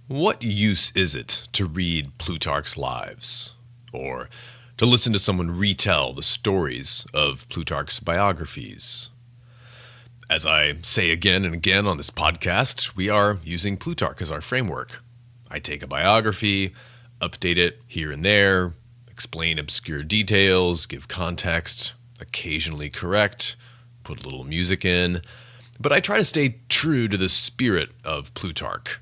What use is it to read Plutarch's Lives, or to listen to someone retell the stories of Plutarch's biographies? As I say again and again on this podcast, we are using Plutarch as our framework. I take a biography, update it here and there, explain obscure details, give context, occasionally correct, put a little music in, but I try to stay true to the spirit of Plutarch.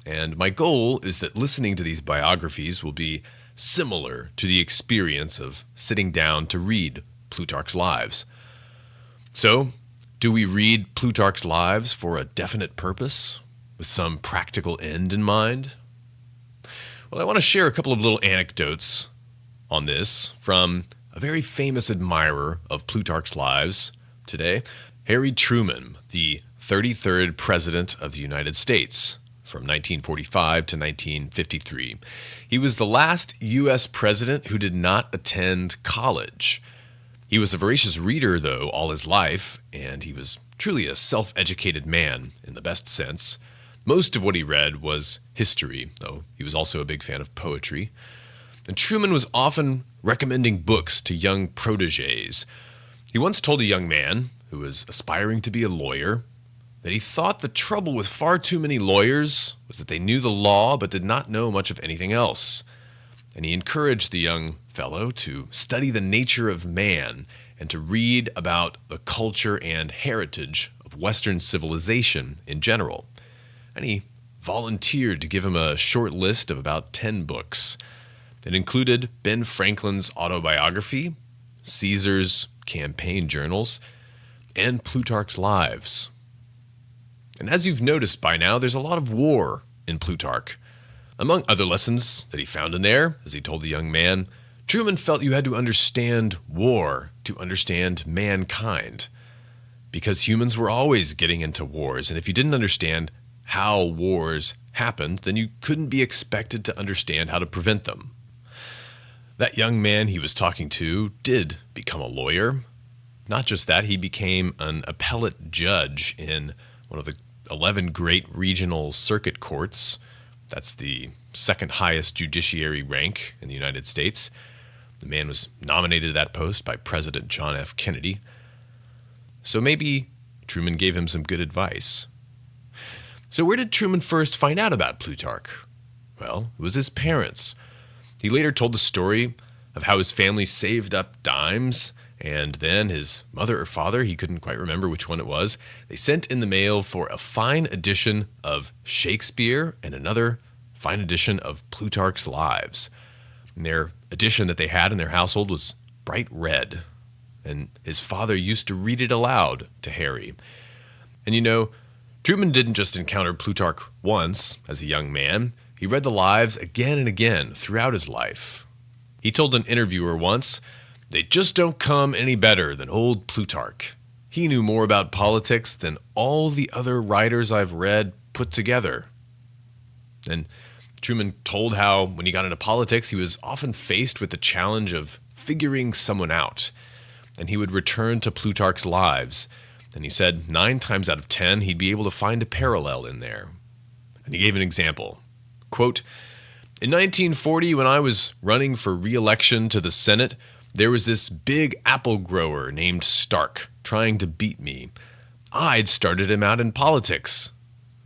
And my goal is that listening to these biographies will be similar to the experience of sitting down to read Plutarch's Lives. So, do we read Plutarch's Lives for a definite purpose, with some practical end in mind? Well, I want to share a couple of little anecdotes on this from a very famous admirer of Plutarch's Lives today, Harry Truman, the 33rd President of the United States, from 1945 to 1953. He was the last U.S. president who did not attend college. He was a voracious reader, though, all his life, and he was truly a self-educated man in the best sense. Most of what he read was history, though he was also a big fan of poetry. And Truman was often recommending books to young protégés. He once told a young man, who was aspiring to be a lawyer, that he thought the trouble with far too many lawyers was that they knew the law but did not know much of anything else. And he encouraged the young fellow to study the nature of man and to read about the culture and heritage of Western civilization in general. And he volunteered to give him a short list of about 10 books. It included Ben Franklin's autobiography, Caesar's campaign journals, and Plutarch's Lives. And as you've noticed by now, there's a lot of war in Plutarch. Among other lessons that he found in there, as he told the young man, Truman felt you had to understand war to understand mankind. Because humans were always getting into wars, and if you didn't understand how wars happened, then you couldn't be expected to understand how to prevent them. That young man he was talking to did become a lawyer. Not just that, he became an appellate judge in one of the 11 great regional circuit courts. That's the second highest judiciary rank in the United States. The man was nominated to that post by President John F. Kennedy. So maybe Truman gave him some good advice. So where did Truman first find out about Plutarch? Well, it was his parents. He later told the story of how his family saved up dimes, and then his mother or father, he couldn't quite remember which one it was, they sent in the mail for a fine edition of Shakespeare and another fine edition of Plutarch's Lives. And their edition that they had in their household was bright red, and his father used to read it aloud to Harry. And you know, Truman didn't just encounter Plutarch once as a young man. He read the Lives again and again throughout his life. He told an interviewer once, "They just don't come any better than old Plutarch. He knew more about politics than all the other writers I've read put together." And Truman told how when he got into politics, he was often faced with the challenge of figuring someone out. And he would return to Plutarch's Lives. And he said 9 times out of 10, he'd be able to find a parallel in there. And he gave an example. Quote, "In 1940, when I was running for re-election to the Senate, there was this big apple grower named Stark trying to beat me. I'd started him out in politics.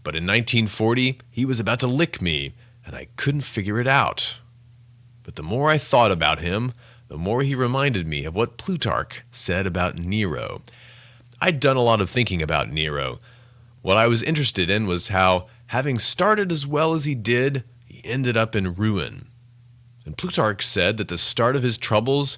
But in 1940, he was about to lick me, and I couldn't figure it out. But the more I thought about him, the more he reminded me of what Plutarch said about Nero. I'd done a lot of thinking about Nero. What I was interested in was how, having started as well as he did, he ended up in ruin. And Plutarch said that the start of his troubles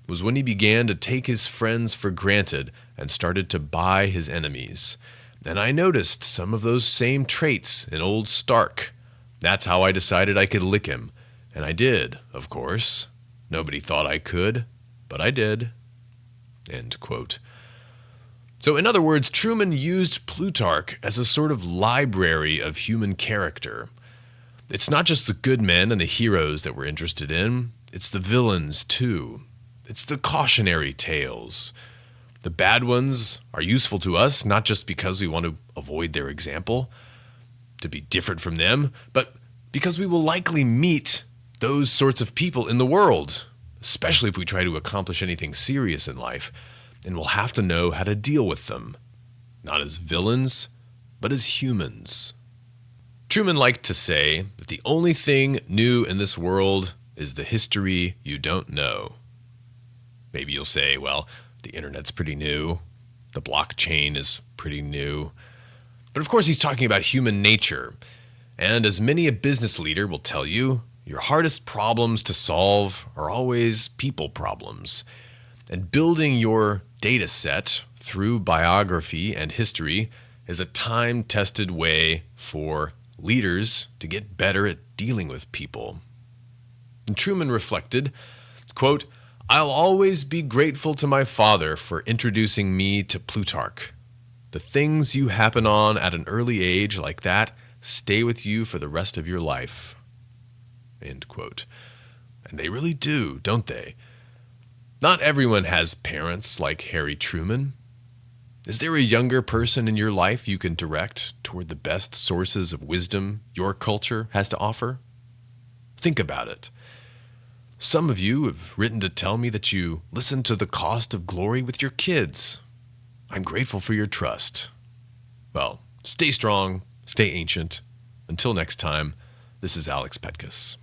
was when he began to take his friends for granted and started to buy his enemies. And I noticed some of those same traits in old Stark. That's how I decided I could lick him. And I did, of course. Nobody thought I could, but I did." End quote. So in other words, Truman used Plutarch as a sort of library of human character. It's not just the good men and the heroes that we're interested in, it's the villains too. It's the cautionary tales. The bad ones are useful to us, not just because we want to avoid their example, to be different from them, but Because we will likely meet those sorts of people in the world, especially if we try to accomplish anything serious in life, and we'll have to know how to deal with them, not as villains, but as humans. Truman liked to say that the only thing new in this world is the history you don't know. Maybe you'll say, well, the internet's pretty new, the blockchain is pretty new. But of course he's talking about human nature. And as many a business leader will tell you, your hardest problems to solve are always people problems. And building your data set through biography and history is a time-tested way for leaders to get better at dealing with people. And Truman reflected, quote, "I'll always be grateful to my father for introducing me to Plutarch. The things you happen on at an early age like that stay with you for the rest of your life." End quote. And they really do, don't they? Not everyone has parents like Harry Truman. Is there a younger person in your life you can direct toward the best sources of wisdom your culture has to offer? Think about it. Some of you have written to tell me that you listen to The Cost of Glory with your kids. I'm grateful for your trust. Well, stay strong, stay ancient. Until next time, this is Alex Petkus.